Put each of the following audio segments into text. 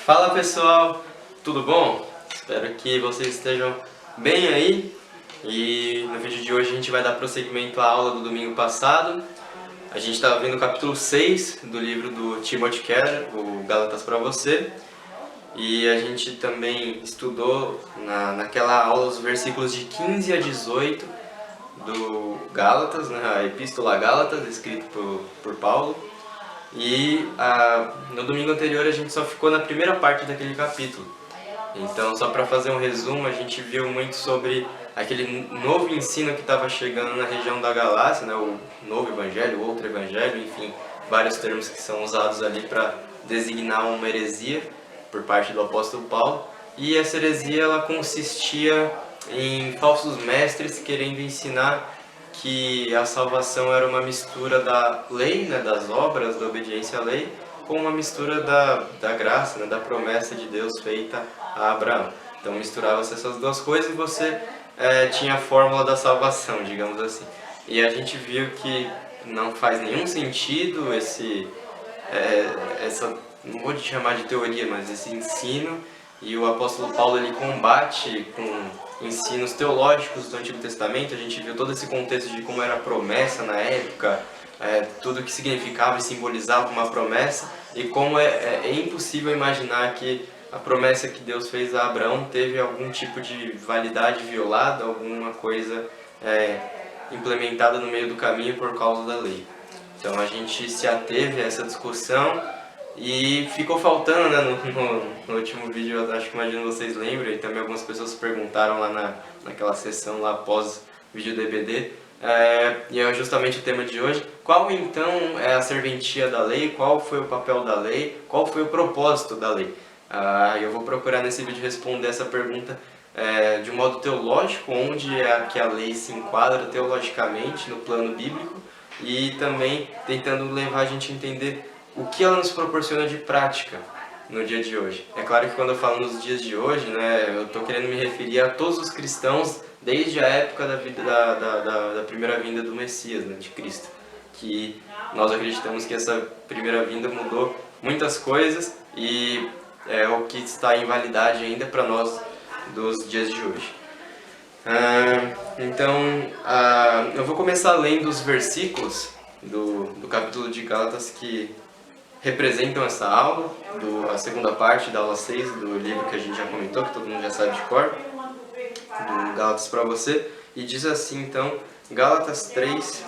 Fala pessoal, tudo bom? Espero que vocês estejam bem aí. E no vídeo de hoje a gente vai dar prosseguimento à aula do domingo passado. A gente estava vendo o capítulo 6 do livro do Timothy Keller, o Gálatas para você. E a gente também estudou naquela aula os versículos de 15 a 18 do Gálatas, né, a Epístola a Gálatas, escrito por Paulo. E no domingo anterior a gente só ficou na primeira parte daquele capítulo. Então, só para fazer um resumo, a gente viu muito sobre aquele novo ensino que estava chegando na região da Galácia, né? O novo evangelho, o outro evangelho, enfim, vários termos que são usados ali para designar uma heresia por parte do apóstolo Paulo. E essa heresia ela consistia em falsos mestres querendo ensinar que a salvação era uma mistura da lei, né, das obras, da obediência à lei, com uma mistura da graça, né, da promessa de Deus feita a Abraão. Então misturava-se essas duas coisas e você tinha a fórmula da salvação, digamos assim. E a gente viu que não faz nenhum sentido essa, não vou chamar de teoria, mas esse ensino, e o apóstolo Paulo ele combate com ensinos teológicos do Antigo Testamento. A gente viu todo esse contexto de como era a promessa na época, tudo que significava e simbolizava uma promessa, e como é impossível imaginar que a promessa que Deus fez a Abraão teve algum tipo de validade violada, alguma coisa implementada no meio do caminho por causa da lei. Então a gente se ateve a essa discussão e ficou faltando, né, no último vídeo, eu acho que imagino vocês lembram, e também algumas pessoas perguntaram lá naquela sessão lá após o vídeo DBD, e é justamente o tema de hoje. Qual então é a serventia da lei? Qual foi o papel da lei? Qual foi o propósito da lei? Eu vou procurar nesse vídeo responder essa pergunta de um modo teológico, onde é que a lei se enquadra teologicamente no plano bíblico, e também tentando levar a gente a entender o que ela nos proporciona de prática no dia de hoje. É claro que quando eu falo nos dias de hoje, né, eu estou querendo me referir a todos os cristãos desde a época da primeira vinda do Messias, né, de Cristo. Que nós acreditamos que essa primeira vinda mudou muitas coisas e é o que está em validade ainda para nós dos dias de hoje. Então, eu vou começar lendo os versículos do capítulo de Gálatas que representam essa aula, a segunda parte da aula 6 do livro que a gente já comentou, que todo mundo já sabe de cor, do Gálatas para você, e diz assim então, Gálatas 3,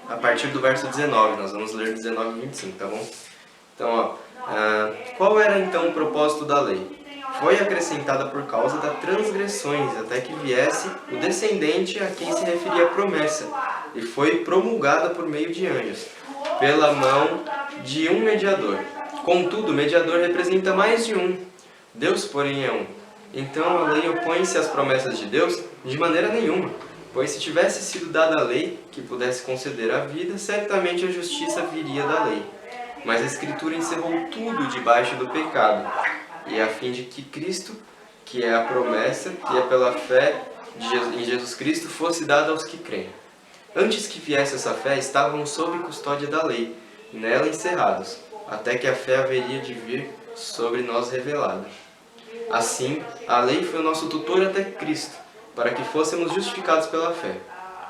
a partir do verso 19, nós vamos ler 19 e 25, tá bom? Então, qual era então o propósito da lei? Foi acrescentada por causa das transgressões, até que viesse o descendente a quem se referia a promessa, e foi promulgada por meio de anjos, pela mão de um mediador. Contudo, o mediador representa mais de um. Deus, porém, é um. Então a lei opõe-se às promessas de Deus? De maneira nenhuma. Pois se tivesse sido dada a lei, que pudesse conceder a vida, certamente a justiça viria da lei. Mas a Escritura encerrou tudo debaixo do pecado, e a fim de que Cristo, que é a promessa, que é pela fé em Jesus Cristo, fosse dada aos que creem. Antes que viesse essa fé, estavam sob custódia da lei, nela encerrados, até que a fé haveria de vir sobre nós revelada. Assim, a lei foi o nosso tutor até Cristo, para que fôssemos justificados pela fé.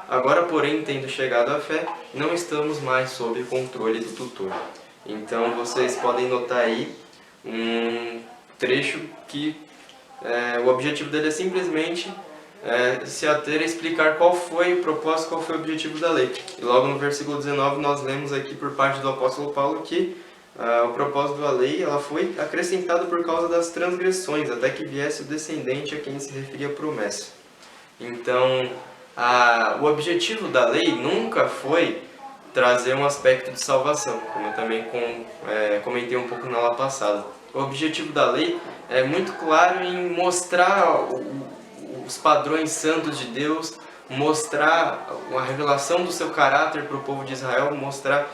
Agora, porém, tendo chegado à fé, não estamos mais sob o controle do tutor. Então, vocês podem notar aí um trecho que o objetivo dele é simplesmente se ater a explicar qual foi o propósito, qual foi o objetivo da lei. E logo no versículo 19 nós lemos aqui por parte do apóstolo Paulo que o propósito da lei ela foi acrescentada por causa das transgressões, até que viesse o descendente a quem se referia a promessa. Então, o objetivo da lei nunca foi trazer um aspecto de salvação, como eu também comentei um pouco na aula passada. O objetivo da lei é muito claro em mostrar os padrões santos de Deus, mostrar a revelação do seu caráter para o povo de Israel, mostrar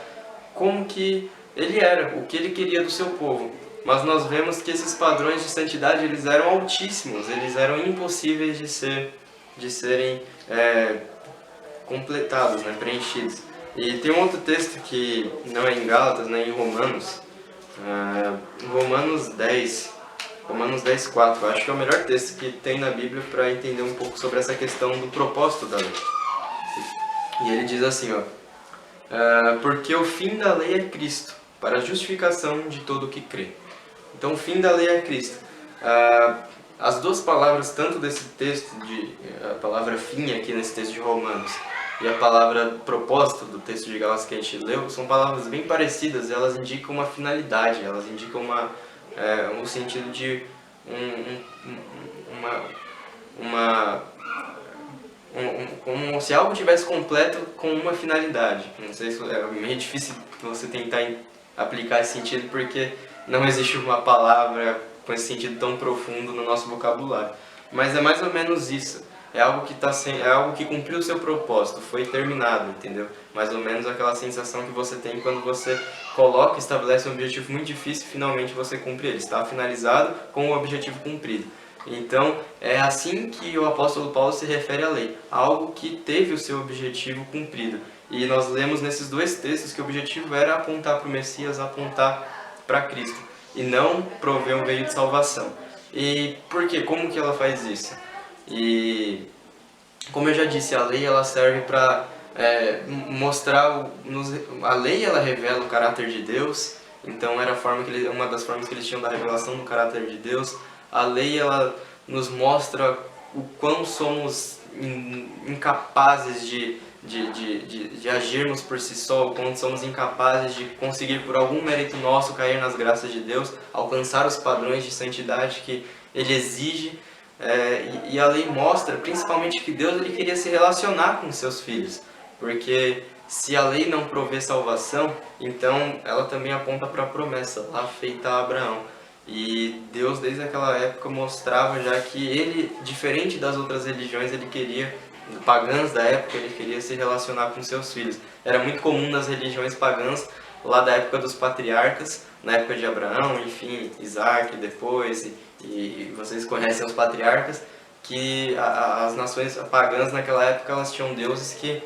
como que ele era, o que ele queria do seu povo. Mas nós vemos que esses padrões de santidade eles eram altíssimos, eles eram impossíveis de serem completados, né, preenchidos. E tem um outro texto que não é em Gálatas, né, em Romanos, Romanos 10, Romanos 10:4. Acho que é o melhor texto que tem na Bíblia para entender um pouco sobre essa questão do propósito da lei. E ele diz assim, ó, porque o fim da lei é Cristo, para a justificação de todo o que crê. Então o fim da lei é Cristo. As duas palavras, tanto desse texto, a palavra fim aqui nesse texto de Romanos, e a palavra propósito do texto de Gálatas que a gente leu, são palavras bem parecidas, elas indicam uma finalidade, elas indicam um sentido de como se algo tivesse completo com uma finalidade. Não sei se é meio difícil você tentar aplicar esse sentido, porque não existe uma palavra com esse sentido tão profundo no nosso vocabulário. Mas é mais ou menos isso. É algo que é algo que cumpriu o seu propósito, foi terminado, entendeu? Mais ou menos aquela sensação que você tem quando você estabelece um objetivo muito difícil e finalmente você cumpre ele. Está finalizado com o objetivo cumprido. Então, é assim que o apóstolo Paulo se refere à lei, algo que teve o seu objetivo cumprido. E nós lemos nesses dois textos que o objetivo era apontar para o Messias, apontar para Cristo, e não prover um meio de salvação. E por quê? Como que ela faz isso? E, como eu já disse, a lei ela serve para mostrar, a lei ela revela o caráter de Deus, então era uma das formas que eles tinham da revelação do caráter de Deus. A lei ela nos mostra o quão somos incapazes de agirmos por si só, o quanto somos incapazes de conseguir por algum mérito nosso cair nas graças de Deus, alcançar os padrões de santidade que Ele exige. E a lei mostra principalmente que Deus ele queria se relacionar com seus filhos, porque se a lei não provê salvação, então ela também aponta para a promessa lá feita a Abraão. E Deus desde aquela época mostrava já que ele, diferente das outras religiões, ele queria, pagãs da época, ele queria se relacionar com seus filhos. Era muito comum nas religiões pagãs, lá da época dos patriarcas, na época de Abraão, enfim, Isaac depois, e vocês conhecem os patriarcas, que as nações pagãs naquela época elas tinham deuses que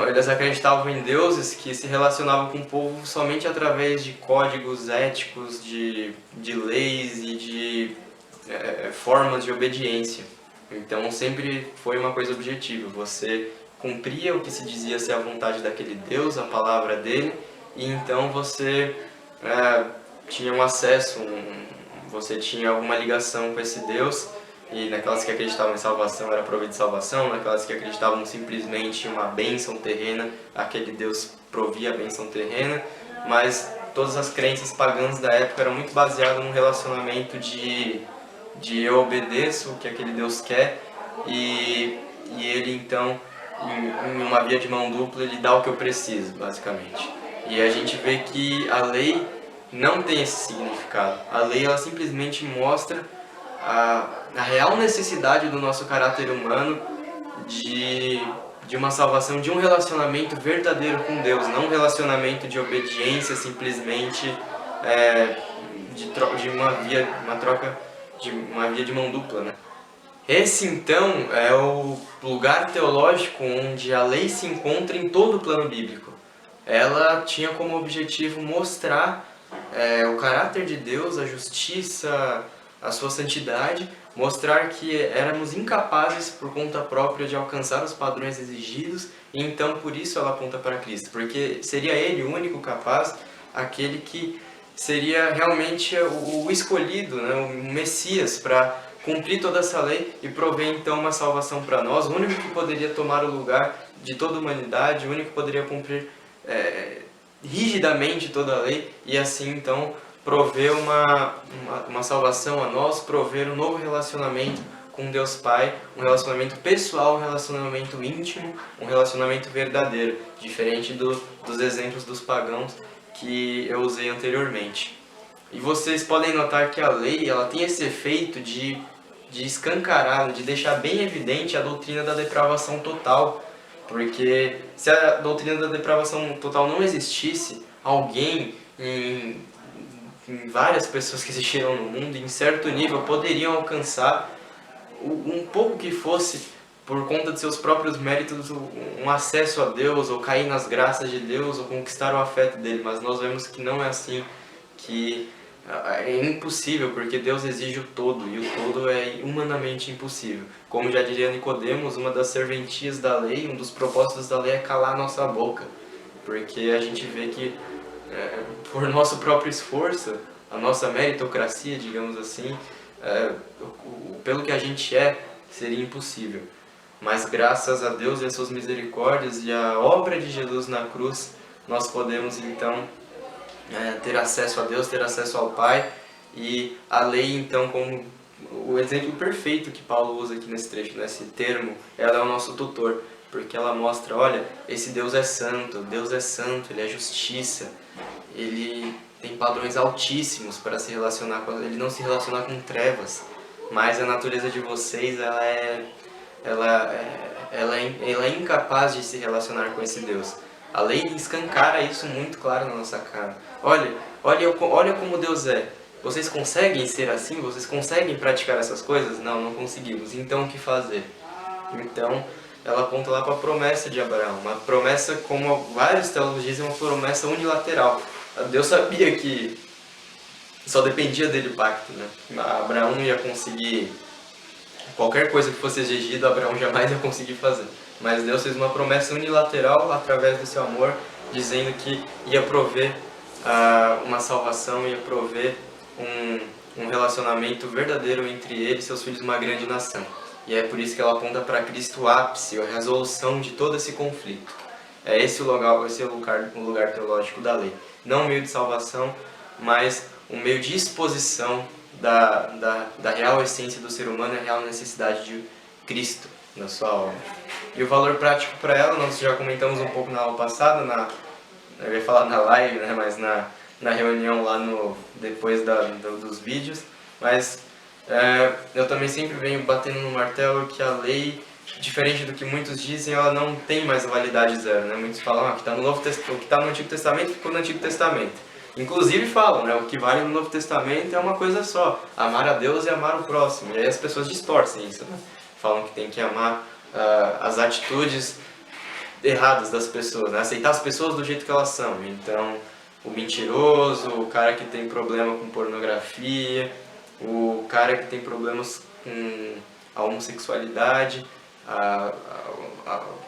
eles acreditavam em deuses que se relacionavam com o povo somente através de códigos éticos, de leis e de formas de obediência. Então sempre foi uma coisa objetiva, você cumpria o que se dizia ser a vontade daquele Deus, a palavra dele, e então você tinha um acesso, você tinha alguma ligação com esse Deus. E naquelas que acreditavam em salvação era provido de salvação, naquelas que acreditavam simplesmente em uma bênção terrena, aquele Deus provia a bênção terrena, mas todas as crenças pagãs da época eram muito baseadas num relacionamento de eu obedeço o que aquele Deus quer e ele então, em uma via de mão dupla, ele dá o que eu preciso, basicamente. E a gente vê que a lei não tem esse significado. A lei ela simplesmente mostra a real necessidade do nosso caráter humano de uma salvação, de um relacionamento verdadeiro com Deus, não um relacionamento de obediência simplesmente de uma via de mão dupla, né? Esse então é o lugar teológico onde a lei se encontra em todo o plano bíblico. Ela tinha como objetivo mostrar o caráter de Deus, a justiça, a sua santidade, mostrar que éramos incapazes por conta própria de alcançar os padrões exigidos, e então por isso ela aponta para Cristo, porque seria Ele o único capaz, aquele que seria realmente o escolhido, né, o Messias para cumprir toda essa lei e prover então uma salvação para nós, o único que poderia tomar o lugar de toda a humanidade, o único que poderia cumprir rigidamente toda a lei e assim então prover uma salvação a nós, prover um novo relacionamento com Deus Pai, um relacionamento pessoal, um relacionamento íntimo, um relacionamento verdadeiro, diferente dos exemplos dos pagãos que eu usei anteriormente. E vocês podem notar que a lei ela tem esse efeito de escancarar, de deixar bem evidente a doutrina da depravação total, porque se a doutrina da depravação total não existisse, alguém em várias pessoas que existiram no mundo, em certo nível, poderiam alcançar um pouco que fosse, por conta de seus próprios méritos, um acesso a Deus, ou cair nas graças de Deus, ou conquistar o afeto dele. Mas nós vemos que não é assim, que É impossível, porque Deus exige o todo, e o todo é humanamente impossível. Como já diria Nicodemos, uma das serventias da lei, um dos propósitos da lei é calar a nossa boca. Porque a gente vê que, por nosso próprio esforço, a nossa meritocracia, digamos assim, pelo que a gente seria impossível. Mas graças a Deus e as suas misericórdias e a obra de Jesus na cruz, nós podemos então ter acesso a Deus, ter acesso ao Pai, e a lei então, como o exemplo perfeito que Paulo usa aqui nesse trecho, nesse termo, ela é o nosso tutor, porque ela mostra, olha, esse Deus é santo, Ele é justiça, Ele tem padrões altíssimos para se relacionar com Ele, não se relaciona com trevas, mas a natureza de vocês, ela é incapaz de se relacionar com esse Deus. A lei escancara isso muito claro na nossa cara. Olha como Deus é. Vocês conseguem ser assim? Vocês conseguem praticar essas coisas? Não, não conseguimos. Então o que fazer? Então ela aponta lá para a promessa de Abraão. Uma promessa, como vários teólogos dizem, uma promessa unilateral. Deus sabia que só dependia dele o pacto, né? Abraão não ia conseguir qualquer coisa que fosse exigido, Abraão jamais ia conseguir fazer. Mas Deus fez uma promessa unilateral através do seu amor, dizendo que ia prover uma salvação, ia prover um relacionamento verdadeiro entre ele e seus filhos, uma grande nação. E é por isso que ela aponta para Cristo o ápice, a resolução de todo esse conflito. É esse o lugar teológico da lei. Não um meio de salvação, mas um meio de exposição da real essência do ser humano e a real necessidade de Cristo na sua obra. E o valor prático para ela, nós já comentamos um pouco na aula passada, eu ia falar na live, né, mas na reunião lá depois dos vídeos, mas eu também sempre venho batendo no martelo que a lei, diferente do que muitos dizem, ela não tem mais a validade zero, né? Muitos falam que o que está no Antigo Testamento ficou no Antigo Testamento. Inclusive falam, né, o que vale no Novo Testamento é uma coisa só, amar a Deus e amar o próximo. E aí as pessoas distorcem isso, né? Falam que tem que amar as atitudes erradas das pessoas, né? Aceitar as pessoas do jeito que elas são. Então, o mentiroso, o cara que tem problema com pornografia, o cara que tem problemas com a homossexualidade,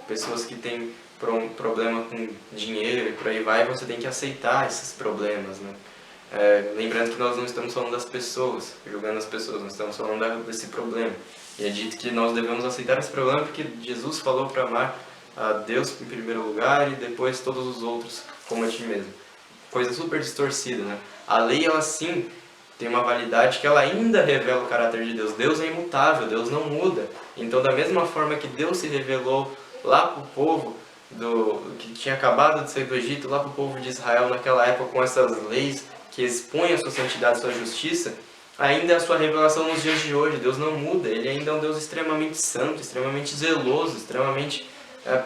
pessoas que têm problema com dinheiro e por aí vai, você tem que aceitar esses problemas, né? Lembrando que nós não estamos falando das pessoas, julgando as pessoas, nós estamos falando desse problema. E é dito que nós devemos aceitar esse problema porque Jesus falou para amar a Deus em primeiro lugar e depois todos os outros como a ti mesmo. Coisa super distorcida, né? A lei, ela sim tem uma validade que ela ainda revela o caráter de Deus. Deus é imutável, Deus não muda. Então, da mesma forma que Deus se revelou lá para o povo que tinha acabado de sair do Egito, lá para o povo de Israel naquela época, com essas leis que expõem a sua santidade e a sua justiça, ainda é a sua revelação nos dias de hoje. Deus não muda, Ele ainda é um Deus extremamente santo, extremamente zeloso, extremamente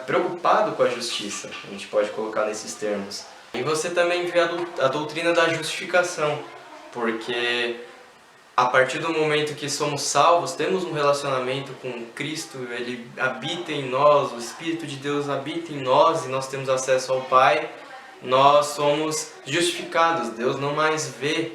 preocupado com a justiça. A gente pode colocar nesses termos. E você também vê a doutrina da justificação, porque a partir do momento que somos salvos, temos um relacionamento com Cristo, Ele habita em nós, o Espírito de Deus habita em nós e nós temos acesso ao Pai, nós somos justificados. Deus não mais vê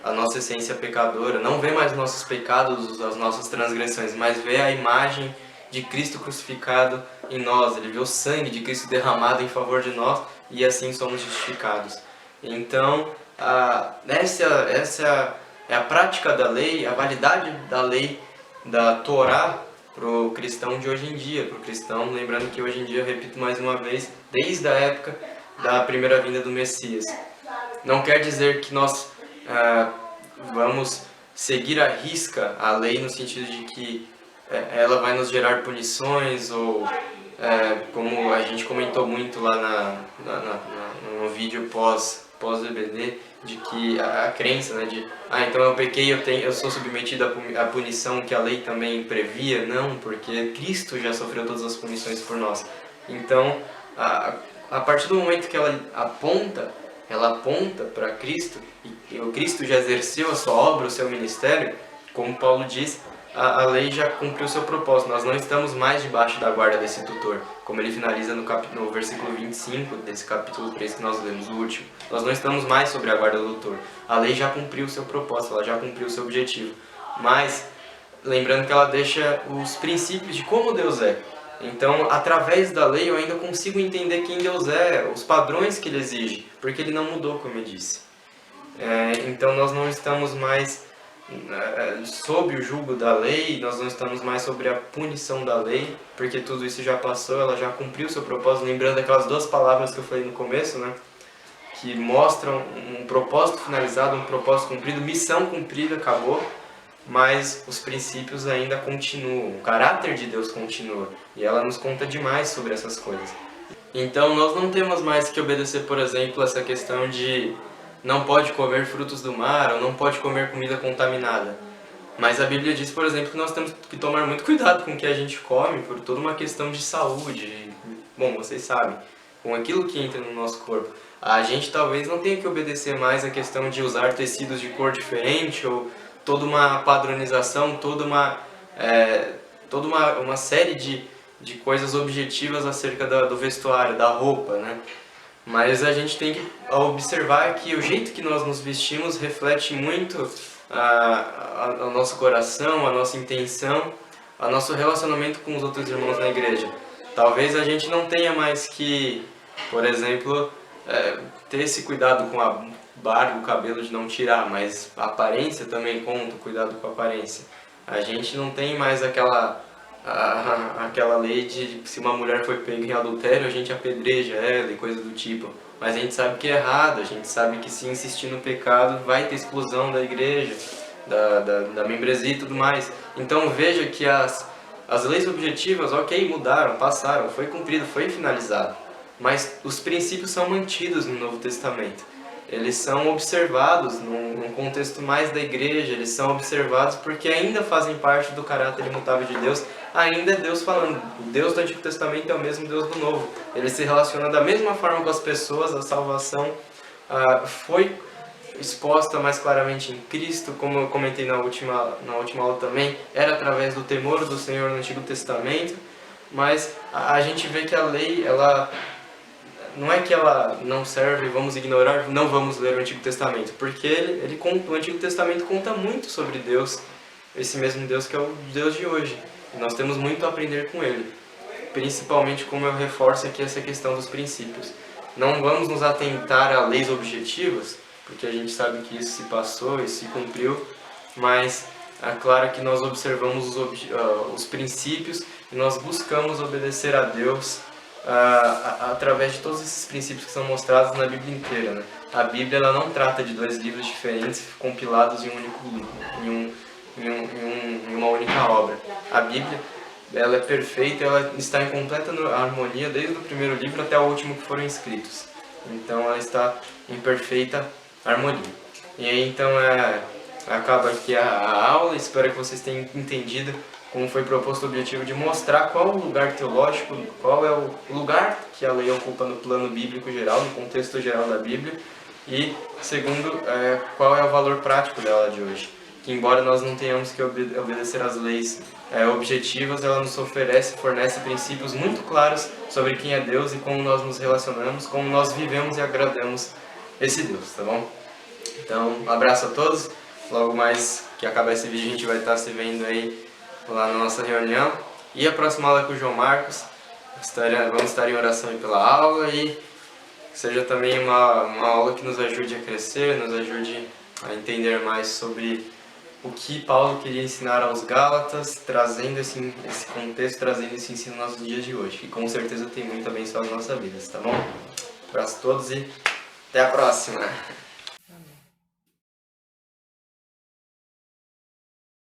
a nossa essência pecadora, não vê mais nossos pecados, as nossas transgressões, mas vê a imagem de Cristo crucificado em nós. Ele vê o sangue de Cristo derramado em favor de nós e assim somos justificados. Então, essa é a prática da lei, a validade da lei da Torá para o cristão de hoje em dia, para o cristão, lembrando que hoje em dia, eu repito mais uma vez, desde a época da primeira vinda do Messias. Não quer dizer que nós vamos seguir à risca a lei no sentido de que ela vai nos gerar punições ou como a gente comentou muito lá no vídeo pós-EBD, de que a crença, né, de então eu pequei, eu sou submetido à punição que a lei também previa. Não, porque Cristo já sofreu todas as punições por nós. Então, a partir do momento que ela aponta para Cristo, e o Cristo já exerceu a sua obra, o seu ministério, como Paulo diz, a lei já cumpriu seu propósito. Nós não estamos mais debaixo da guarda desse tutor, como ele finaliza no versículo 25 desse capítulo 3 que nós lemos, o último. Nós não estamos mais sobre a guarda do tutor. A lei já cumpriu o seu propósito, ela já cumpriu o seu objetivo. Mas, lembrando que ela deixa os princípios de como Deus é. Então, através da lei, eu ainda consigo entender quem Deus é, os padrões que Ele exige, porque Ele não mudou, como eu disse. Então, nós não estamos mais sob o jugo da lei, nós não estamos mais sobre a punição da lei, porque tudo isso já passou, ela já cumpriu o seu propósito. Lembrando aquelas duas palavras que eu falei no começo, né? Que mostram um propósito finalizado, um propósito cumprido, missão cumprida, acabou. Mas os princípios ainda continuam, o caráter de Deus continua, e ela nos conta demais sobre essas coisas. Então nós não temos mais que obedecer, por exemplo, essa questão de não pode comer frutos do mar ou não pode comer comida contaminada. Mas a Bíblia diz, por exemplo, que nós temos que tomar muito cuidado com o que a gente come, por toda uma questão de saúde. Bom, vocês sabem, com aquilo que entra no nosso corpo. A gente talvez não tenha que obedecer mais a questão de usar tecidos de cor diferente ou toda uma padronização, toda uma série de coisas objetivas acerca do vestuário, da roupa, né? Mas a gente tem que observar que o jeito que nós nos vestimos reflete muito o nosso coração, a nossa intenção, o nosso relacionamento com os outros irmãos na igreja. Talvez a gente não tenha mais que, por exemplo, ter esse cuidado com a barba, o cabelo, de não tirar, mas a aparência também conta, cuidado com a aparência. A gente não tem mais aquela lei de se uma mulher foi pega em adultério, a gente apedreja ela e coisa do tipo. Mas a gente sabe que é errado, a gente sabe que se insistir no pecado vai ter exclusão da igreja, da membresia e tudo mais. Então veja que as leis objetivas, ok, mudaram, passaram, foi cumprido, foi finalizado. Mas os princípios são mantidos no Novo Testamento. Eles são observados num contexto mais da igreja, eles são observados porque ainda fazem parte do caráter imutável de Deus, ainda é Deus falando. O Deus do Antigo Testamento é o mesmo Deus do Novo. Ele se relaciona da mesma forma com as pessoas, a salvação foi exposta mais claramente em Cristo, como eu comentei na última aula também, era através do temor do Senhor no Antigo Testamento, mas a gente vê que a lei, ela não é que ela não serve, vamos ignorar, não vamos ler o Antigo Testamento, porque o Antigo Testamento conta muito sobre Deus, esse mesmo Deus que é o Deus de hoje. E nós temos muito a aprender com Ele, principalmente como eu reforço aqui essa questão dos princípios. Não vamos nos atentar a leis objetivas, porque a gente sabe que isso se passou e se cumpriu, mas é claro que nós observamos os princípios e nós buscamos obedecer a Deus através de todos esses princípios que são mostrados na Bíblia inteira, né? A Bíblia, ela não trata de dois livros diferentes compilados em um único livro, em uma única obra. A Bíblia, ela é perfeita, ela está em completa harmonia desde o primeiro livro até o último que foram escritos. Então ela está em perfeita harmonia. E aí então acaba aqui a aula. Espero que vocês tenham entendido como foi proposto o objetivo de mostrar qual o lugar teológico, qual é o lugar que a lei ocupa no plano bíblico geral, no contexto geral da Bíblia, e segundo, qual é o valor prático dela de hoje. Que embora nós não tenhamos que obedecer às leis objetivas, ela nos fornece princípios muito claros sobre quem é Deus e como nós nos relacionamos, como nós vivemos e agradamos esse Deus, tá bom? Então, um abraço a todos. Logo mais que acabar esse vídeo, a gente vai estar se vendo aí lá na nossa reunião. E a próxima aula é com o João Marcos. Vamos estar em oração aí pela aula e seja também uma aula que nos ajude a crescer, nos ajude a entender mais sobre o que Paulo queria ensinar aos Gálatas, trazendo esse contexto, trazendo esse ensino nos nossos dias de hoje, que com certeza tem muito a abençoar as nossas vidas, tá bom? Um abraço a todos e até a próxima!